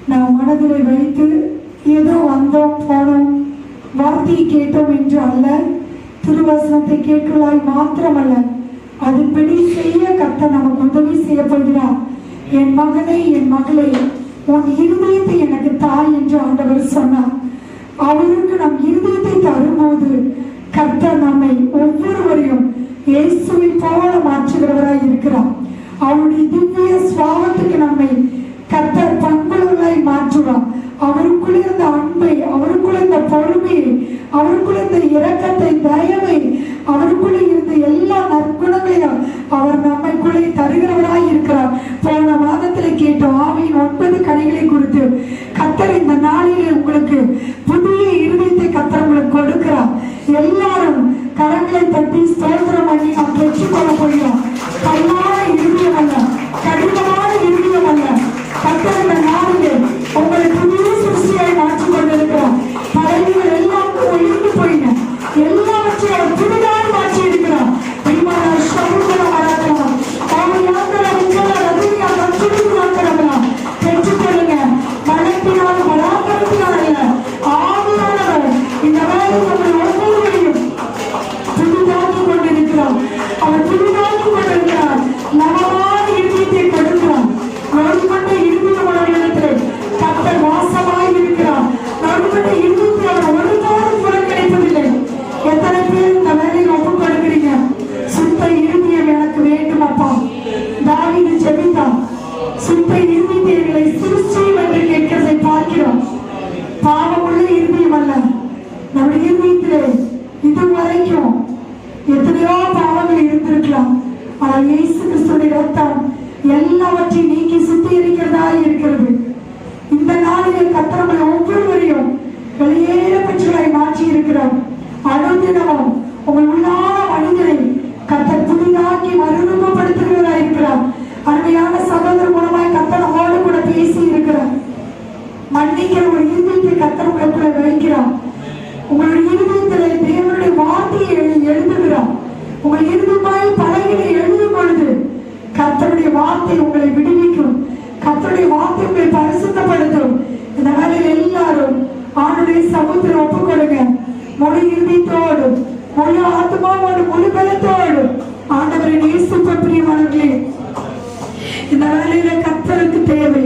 நாம் மனதில் வைத்து ஏதோ வந்தோம் போனோம் வார்த்தையை கேட்டோம் என்று அல்ல, திருவசனத்தை கேட்கலாய் மாத்திரமல்ல, அதுபடி செய்ய கர்த்தர் நமக்கு உதவி செய்யப்படுகிறார். என் மகனை என் மகளே, உன் இருதயத்தை எனக்கு தாய் என்று ஆண்டவர் சொன்னார். அவருக்கு நம் இருதயத்தை தரும்போது கர்த்தர் நம்மை ஒவ்வொருவரையும் இயேசுவை போல மாற்றுகிறவராய் இருக்கிறார். அவருடைய திவ்ய சுவாபத்துக்கு நம்மை கர்த்தர் பண்புள்ளவர்களாய் மாற்றுவார். அவருக்குள்ள இருந்த அன்பை, அவருக்குள்ள இருந்த பொறுமையை, அவருக்குள்ள இருந்த இரக்கத்தை, தயவை, அவருக்குள்ள இருந்த எல்லா நற்குணங்களையும் அவர் நம்மைக்குள்ளே தருகிறவராய் இருக்கிறார். போன மாதத்தில் கேட்டோம் ஆவியின் 9 கனிகளை குறித்து. கர்த்தர் இந்த நாளிலே உங்களுக்கு புதிய இருதயத்தை கர்த்தர் உங்களுக்கு கொடுக்கிறார். எல்லாரும் கரங்களை தட்டி ஸ்தோத்திரம் பண்ணி நாம் பெற்றுக்கொள்ள போகிறோம். கல்லான இருதயம் அல்ல, கடினமான இருதயம் அல்ல. கர்த்தர் இந்த நாளிலே உங்களை புதிய சிருஷ்டியாய் மாற்றிக் கொண்டிருக்கிறார். பழையவர்கள் எல்லாம் ஒழிந்து போயின, எல்லாவற்றையும் அவர் புதிதாக மாற்றி இருக்கிறார். பெற்றுக்கொள்ளுங்க. மனத்தினால் மலாபரத்தினால் அல்ல, ஆவியானவர் இந்த வேலை உங்களை ஒவ்வொருவரையும் புதிதாக்கி கொண்டிருக்கிறார். அவர் புதிதாக்கி கொண்டிருக்கிறார். நவமான இருதயத்தை கொடுக்கிறார். நோய்கொண்ட இருதயமானவர்களிடத்தில் கர்த்தர் வாசமாய் இருக்கிறார். நோய்கொண்ட இருதயத்தை அவர் ஒருபோதும் புறக்கணிப்பதில்லை. எத்தனை பேர் இந்த வேலையை ஒப்புக் கொடுக்கிறீங்க? சுத்த இருதயம் எனக்கு வேண்டும் அப்பா. தாவீது ஜெபித்தான், சுத்த இருதயங்களை சிருஷ்டியும் என்று கேட்கிறதை பார்க்கிறோம். பாவமுள்ள இருதயம் அல்ல, நம்முடைய இருதயத்திலே இதுவரைக்கும் எத்தனையோ பாவங்கள் இருந்திருக்கலாம். ஆனால் இயேசு கிறிஸ்துவின் ரத்தம் எல்லாவற்றையும் நீக்கி சுத்திகரிக்கிறதா இருக்கிறது. இந்த நாளிலே கர்த்தர் ஒவ்வொருவரையும் வெளியேறப்பட்டவர்களாய் மாற்றி இருக்கிறோம். அனுதினமும் உங்கள் உள்ளான மனிதனை கர்த்தர் புதிதாக்கி மறுரூபப்படுத்துகிறவராய் இருக்கிறார். அருமையான சகோதரர் மூலமாய் கர்த்தர் நம்மோடு கூட பேசி இருக்கிறார். மன்னிக்கிற ஒரு இருதயத்தை கர்த்தர் உங்களுக்குள்ள வைக்கிறார். உங்களுடைய இருதயத்திலே தேவனுடைய வார்த்தையை எழுதுகிறார். உங்கள் இருதயமாய் பலகையை எழுதும் பொழுது கர்த்தருடைய வார்த்தை உங்களை விடுவிக்கும். கர்த்தருடைய வார்த்தை உங்களை பரிசுத்தப்படுத்தும். இந்த வேளையில் எல்லாரும் ஆண்டுடைய சமூகத்தில் ஒப்புக்கொள்ளுங்க. முழு இருதயத்தோடு, முழு ஆத்மாவோடு, முழு பலத்தோடு ஆண்டவரின் நேசிப்பு பிரியமானவர்களே, இந்த வேளையில கர்த்தருக்கு தேவை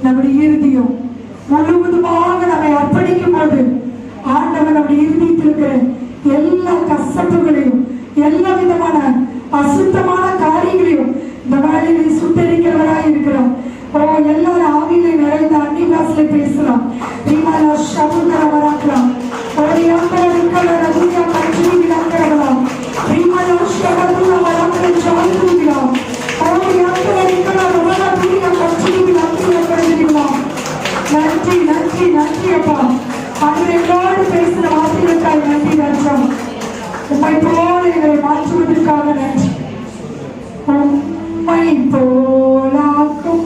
நம்முடைய இருதயம். முழுவதுமாக நம்மை அர்ப்பணிக்கும் போது ஆண்டவர் நம்முடைய இருதயத்தில் இருக்கிற எல்லா கசப்புகளையும், எல்லா விதமான அசுத்தமான காரியங்களையும் இந்த வேலையிலே சுத்தரிக்கிறவராய் இருக்கிறோம். எல்லாரும் ஆவியிலே நிறைந்த அன்னி பாஷையில பேசலாம். நன்றி நன்றி நன்றி அப்பா. அவர்களோடு பேசுகிற வார்த்தைகளுக்காக நன்றி நன்றோம். உம்மை போல எங்களை மாற்றுவதற்காக நன்றி. உம்மை போலாக்கும்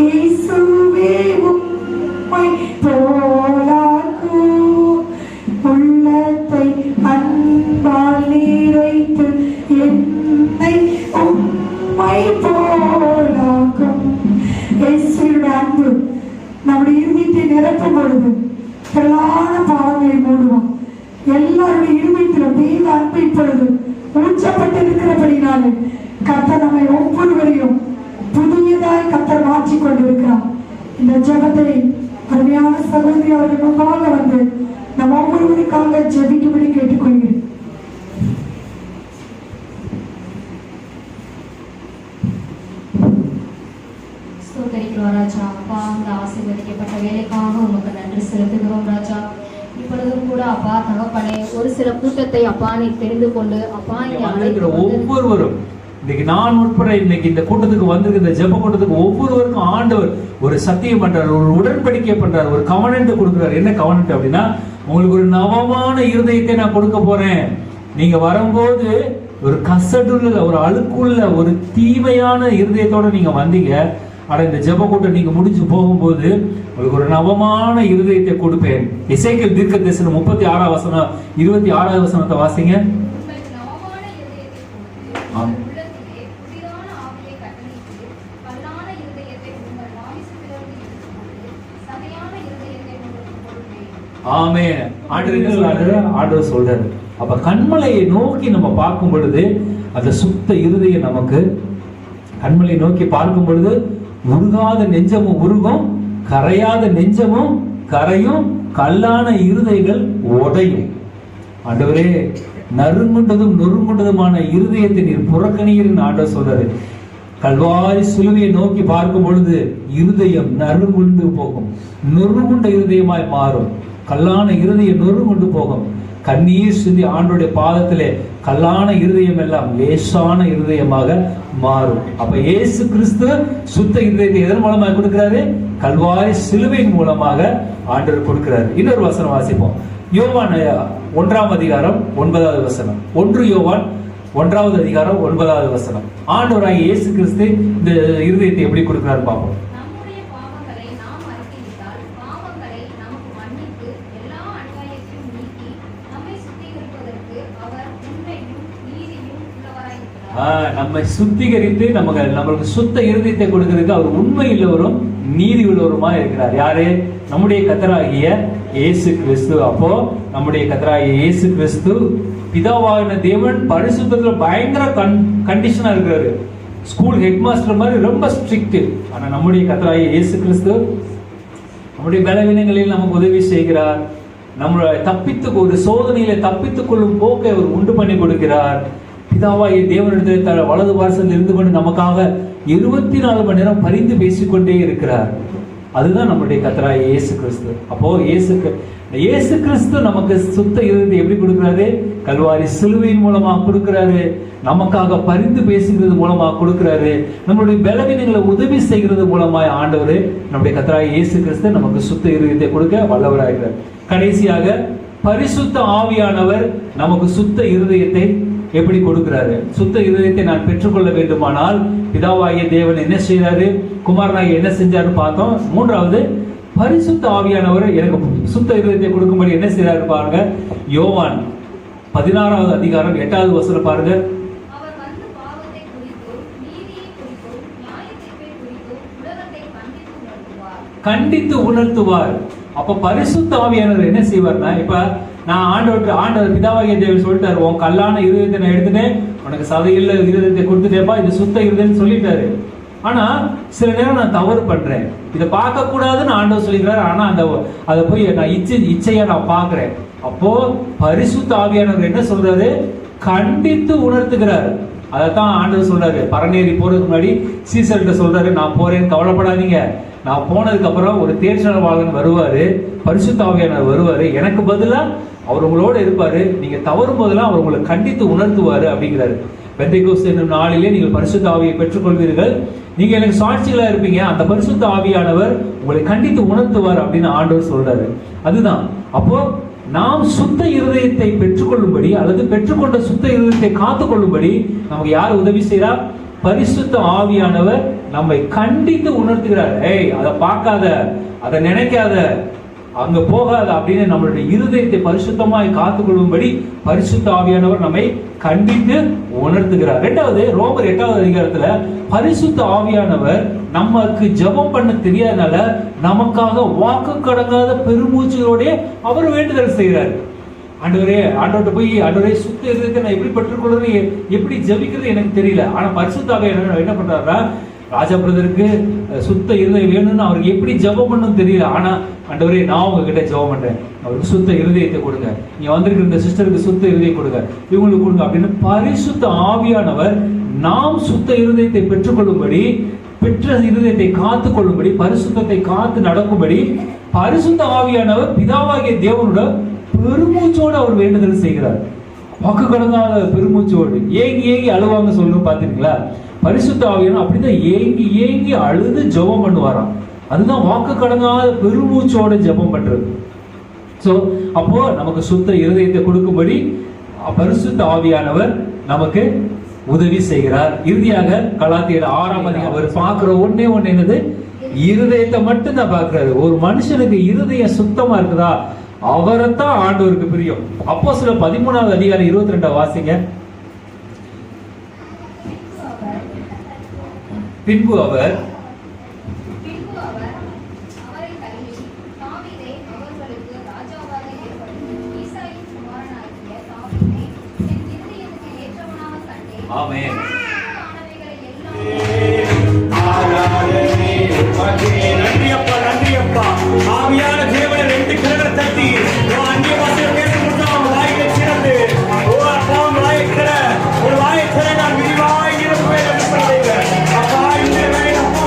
இயேசுவே, உம்மை போலாக்கும் உள்ளத்தை அன்பால் நிறைத்து என்னை உம்மை போலாக்கும். இயேசுவின் அன்பு நம்முடைய இருதயத்தை நிரப்பும் பொழுது திரளான பாவங்களை மூடுவோம். எல்லாருடைய இருதயத்திலும் தெய்வ அன்பு இப்பொழுது ஊற்றப்பட்டிருக்கிறபடினாலே கர்த்தர் நம்மை ஒவ்வொருவரையும் புதியதாய் கர்த்தர் மாற்றிக் கொண்டிருக்கிறார். இந்த ஜெபத்தை அருமையான சகோதரி அவர்கள் முன்பாக வந்து நம் ஒவ்வொருவருக்காக ஜெபிக்கும்படி கேட்டுக்கொள்கிறேன். ராஜா, அப்பா, இந்த ஆசீர்வதிக்கப்பட்ட வேலைக்காக உமக்கு நன்றி செலுத்துகிறோம் ராஜா. இப்பொழுதும் கூட அப்பா தகப்பனே, ஒரு சில கூட்டத்தை அப்பா நீ தெரிந்து கொண்டு அப்பா ஒவ்வொருவரும் இன்னைக்கு நான் உட்பட இன்னைக்கு இந்த கூட்டத்துக்கு வந்திருக்க இந்த ஜெப கூட்டத்துக்கு ஒவ்வொருவருக்கும் ஆண்டவர் ஒரு சத்தியம் பண்றார், ஒரு உடன்படிக்கை பண்றார், ஒரு கவனன்ட் கொடுக்கிறார். என்ன கவனன்ட் அப்படின்னா, உங்களுக்கு ஒரு நவமான இருதயத்தை நான் கொடுக்க போறேன். நீங்க வரும்போது ஒரு கசடுள்ள, ஒரு அழுக்குள்ள, ஒரு தீமையான இருதயத்தோட நீங்க வந்தீங்க. ஆனா இந்த ஜெப கூட்டம் நீங்க முடிஞ்சு போகும்போது உங்களுக்கு ஒரு நவமான இருதயத்தை கொடுப்பேன். எசேக்கியேல் தீர்க்கதரிசனம் 36 வசனம் 26 வசனத்தை வாசிங்க. ஆமென். ஆண்டவர் சொல்றாரு. அப்ப கண்மலையை நோக்கி நம்ம பார்க்கும் பொழுது அந்த சுத்த இருதயம் நமக்கு, கண்மலையை நோக்கி பார்க்கும் பொழுது உருகாத நெஞ்சமும் உருகும், கரையாத நெஞ்சமும் கரையும், கல்லான இருதயங்கள் உடையும். ஆண்டவரே, நறுங்குண்டதும் நொறுங்குண்டதுமான இருதயத்தை நீர் புறக்கணின்னு ஆண்டவர் சொல்றாரு. கல்வாரி சிலுவையை நோக்கி பார்க்கும் பொழுது இருதயம் நறுங்குண்டு போகும், நொறுங்குண்ட இருதயமாய் மாறும். கல்லான இருதயம் நொறுங்குண்டு போகும். கண்ணீர் சிந்தி ஆண்டோடைய பாதத்திலே கல்லான இருதயம் எல்லாம் லேசான இருதயமாக மாறும். அப்ப இயேசு கிறிஸ்து சுத்த இருதயத்தை எதன் மூலமாக கொடுக்கிறாரு? கல்வாரி சிலுவையின் மூலமாக ஆண்டவர் கொடுக்கிறாரு. இன்னொரு வசனம் வாசிப்போம். யோவான் 1ஆம் அதிகாரம் 9வது வசனம். 1 யோவான் 1வது அதிகாரம் 9வது வசனம். ஆண்டவராகிய இயேசு கிறிஸ்து இந்த இருதயத்தை எப்படி கொடுக்கிறாரு பார்ப்போம். நம்முடைய பாவங்களை நாம் அறிக்கையிட்டால் பாவங்களை நமக்கு மன்னித்து எல்லா அநியாயத்தையும் நீக்கி நம்மை சுத்திகரிப்பதற்கு அவர் உண்மையும் நீதியும் உள்ளவராய் இருக்கிறார். நம்மை சுத்திகரித்து நம்மளுக்கு சுத்த இருதயத்தை கொடுக்கிறதுக்கு அவர் உண்மை உள்ளவரும் நீதி உள்ளவருமா இருக்கிறார். யாரு? நம்முடைய கர்த்தராகிய இயேசு கிறிஸ்து. அப்போ நம்முடைய கர்த்தராகிய இயேசு கிறிஸ்து பிதாவாகிய தேவன் பரிசுத்தத்துல பயங்கர கண்டிஷனா இருக்கிறாரு. ஸ்கூல் ஹெட் மாஸ்டர் மாதிரி ரொம்ப ஸ்ட்ரிக்ட். ஆனா நம்முடைய கர்த்தராகிய இயேசு கிறிஸ்து நம்முடைய பலவீனங்களில் நமக்கு உதவி செய்கிறார். நம்மளோட ஒரு சோதனையில தப்பித்துக் கொள்ளும் போக்கை அவர் உண்டு பண்ணி கொடுக்கிறார். பிதாவாகிய தேவனிடத்தில் வலது வாசல் இருந்து கொண்டு நமக்காக 24 மணி நேரம் பரிந்து பேசிக்கொண்டே இருக்கிறார். அதுதான் நம்முடைய கர்த்தராகிய இயேசு கிறிஸ்து. அப்போ இயேசு கிறிஸ்து நமக்கு சுத்த இருதயத்தை எப்படி கொடுக்கிறாரு? கல்வாரி சிலுவையின் மூலமா கொடுக்கிறாரு. நமக்காக பரிந்து பேசுகிறது மூலமா கொடுக்கிறாரு. நம்மளுடைய பலவீனங்களை உதவி செய்கிறது மூலமாய் ஆண்டவர் நம்முடைய கர்த்தராகிய இயேசு கிறிஸ்து நமக்கு சுத்த இருதயத்தை கொடுக்க வல்லவராகிறார். கடைசியாக பரிசுத்த ஆவியானவர் நமக்கு சுத்த இருதயத்தை எப்படி கொடுக்கிறாரு? சுத்த இருதயத்தை நான் பெற்றுக்கொள்ள வேண்டுமானால் பிதாவாகிய தேவன் என்ன செய்யறாரு, குமாரனாகிய என்ன செஞ்சாரு பார்த்தோம். 3வது, பரிசுத்த ஆவியானவர் எனக்கு சுத்த இருதயத்தை கொடுக்கும்படி என்ன செய்யறாரு பாருங்க. யோவான் 16வது அதிகாரம் 8வது வசனம் பாருங்க. அவர் வந்து பாவத்தை குறித்தும் நீதியை குறித்தும் நியாயத்தீர்ப்பை குறித்தும் உலகத்தை கண்டித்து உணர்த்துவார். அப்ப பரிசுத்த ஆவியானவர் என்ன செய்வார்னா, இப்ப நான் ஆண்டவர் பிதாவாகிய தேவன் சொல்லிட்டாரு, உன் கல்லான இருதயத்தை நான் எடுத்துட்டேன், உனக்கு சதையில் இருதயத்தை கொடுத்துட்டேப்பா, இது சுத்த இருதயம்னு சொல்லிட்டாரு. ஆனா சில நேரம் நான் தவறு பண்றேன், இதை பார்க்க கூடாதுன்னு ஆண்டவர் சொல்லிக்கிறாரு. ஆனா அதை போய் நான் இச்சையா நான் பாக்குறேன். அப்போ பரிசுத்த ஆவியானவர் என்ன சொல்றாரு? கண்டித்து உணர்த்துகிறார். அதைத்தான் ஆண்டவர் சொல்றாரு. பரநேரி போறதுக்கு முன்னாடி சீசர்கிட்ட சொல்றாரு, நான் போறேன்னு கவலைப்படாதீங்க, நான் போனதுக்கு அப்புறம் ஒரு தேர்ச்சனவாளன் வருவாரு, பரிசுத்த ஆவியானவர் வருவாரு, எனக்கு பதிலா அவர் உங்களோட இருப்பாரு, நீங்க தவறும் போதெல்லாம் அவர் உங்களை கண்டித்து உணர்த்துவாரு அப்படிங்கிறாரு. பெந்தைக்கோஸ்து என்னும் நாளிலே நீங்கள் பரிசுத்த ஆவியை பெற்றுக்கொள்வீர்கள், நீங்க எனக்கு சாட்சிகளா இருப்பீங்க, அந்த பரிசுத்த ஆவியானவர் உங்களை கண்டித்து உணர்த்துவார் அப்படின்னு ஆண்டவர் சொல்றாரு. அதுதான். அப்போ நாம் சுத்த இருதயத்தை பெற்றுக்கொள்ளும்படி அல்லது பெற்றுக்கொண்ட சுத்த இருதயத்தை காத்துக்கொள்ளும்படி நமக்கு யார் உதவி செய்யறார்? பரிசுத்த ஆவியானவர் நம்மை கண்டித்து உணர்த்துகிறார். ஏய், அதை பார்க்காத, அதை நினைக்காத, அங்க போகாத அப்படின்னு நம்மளுடைய இருதயத்தை பரிசுத்தமாய் காத்துக்கொள்ளும்படி பரிசுத்த ஆவியானவர் நம்மை கண்டித்து உணர்த்துகிறார். 2வது, ரோமர் 8வது அதிகாரத்துல பரிசுத்த ஆவியானவர் நமக்கு ஜெபம் பண்ண தெரியாதனால நமக்காக வாக்கு கடங்காத பெருமூச்சுகளோட அவர் வேண்டுதல் செய்கிறார். ஆண்டவர்கிட்ட போய், ஆண்டவரே சுத்த இருதயத்தை நான் எப்படி பெற்றுக்கொள்றது, எப்படி ஜெபிக்கிறது எனக்கு தெரியல. ஆனா பரிசுத்த ஆவியானவர் என்ன பண்றாருன்னா, ராஜா பிரதருக்கு சுத்த இருதயம் வேணும்னு அவருக்கு எப்படி ஜெபம் பண்ணணும் தெரியல. ஆனா ஆண்டவரே, நான் உங்ககிட்ட ஜெபம் பண்றேன், அவருக்கு சுத்த இருதயத்தை கொடுங்க, நீங்க வந்திருக்கிற இந்த சிஸ்டருக்கு சுத்த இருதயம் கொடுங்க, இவங்களுக்கு கொடுங்க அப்படின்னு பரிசுத்த ஆவியானவர் நாம் சுத்த இருதயத்தை பெற்றுக்கொள்ளும்படி, பெற்ற இருதயத்தை காத்து கொள்ளும்படி, பரிசுத்தத்தை காத்து நடக்கும்படி பரிசுத்த ஆவியானவர் பிதாவாகிய தேவனோட பெருமூச்சோடு அவர் வேண்டுதல் செய்கிறார். வாக்கு கடங்காத பெருமூச்சோடு ஏங்கி ஏங்கி அழுவாங்க சொல்லணும். பாத்தீங்களா? பரிசுத்த ஆவியானவர் அப்படிதான் ஏங்கி ஏங்கி அழுது ஜெபம் பண்ணுவாராம். அதுதான் வாக்கு கடங்காத பெருமூச்சோட ஜெபம் பண்றது. சோ அப்போ நமக்கு சுத்த இருதயத்தை கொடுக்கும்படி பரிசுத்த ஆவியானவர் நமக்கு உதவி செய்கிறார். இறுதியாக கலாத்தியர் 6ஆம் அதிகாரம் அவர் பார்க்கிற ஒண்ணே ஒண்ணு என்னது? இருதயத்தை மட்டும் தான் பார்க்கிறாரு. ஒரு மனுஷனுக்கு இருதயம் சுத்தமா இருக்குதா, அவரைத்தான் ஆண்டவருக்கு பிரியம். அப்போஸ்தலர் 13வது அதிகாரம் 22 வாசிங்க. பின்பு அவர் அவரை தள்ளி தாவீதை அவர்களுக்கு ராஜாவாக நன்றி அப்பா, நன்றி அப்பா. ஆவியான தேவனை 2 கரங்களை தட்டி அந்நிய பாஷையில பேச முடியும். வாய்களை திறந்து அப்பா வாயை திற, ஒரு வாயை திற. நான் விரிவாய் இருப்பேன் என்று சொல்லுவேன். அப்பா இந்த வேலை அப்பா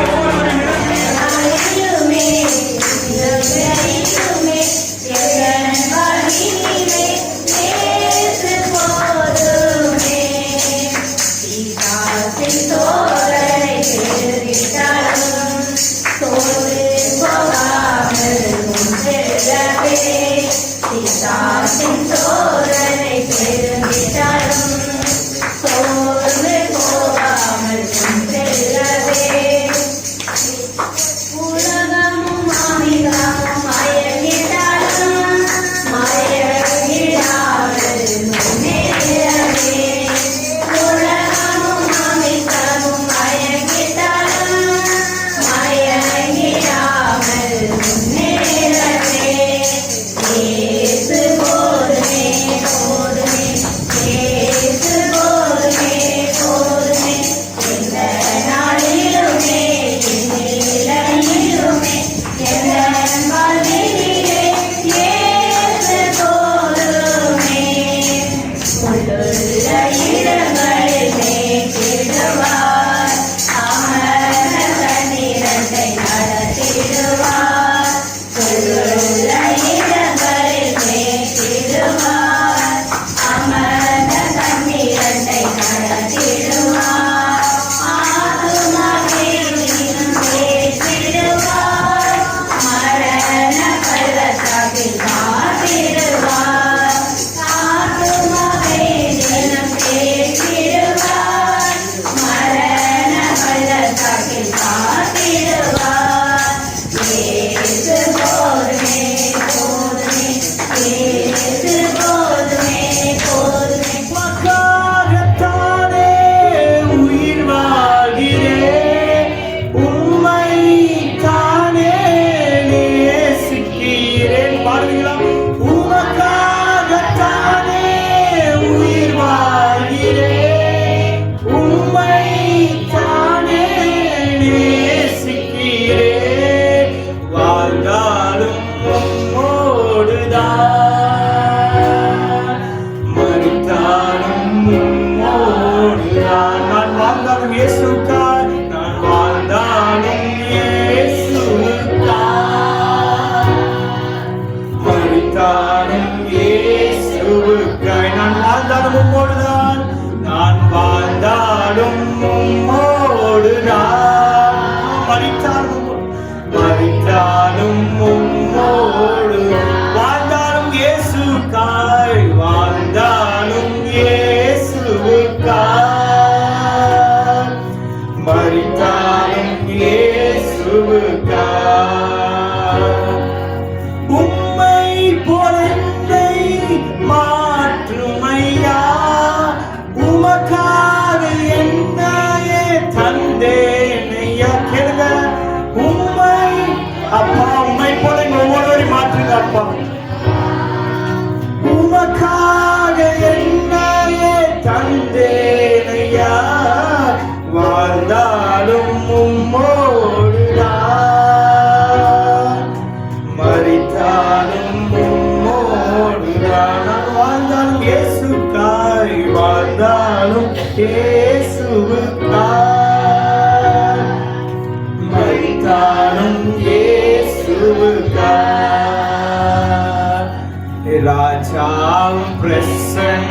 ஒவ்வொரு ராஜாவும் பிரசன்ன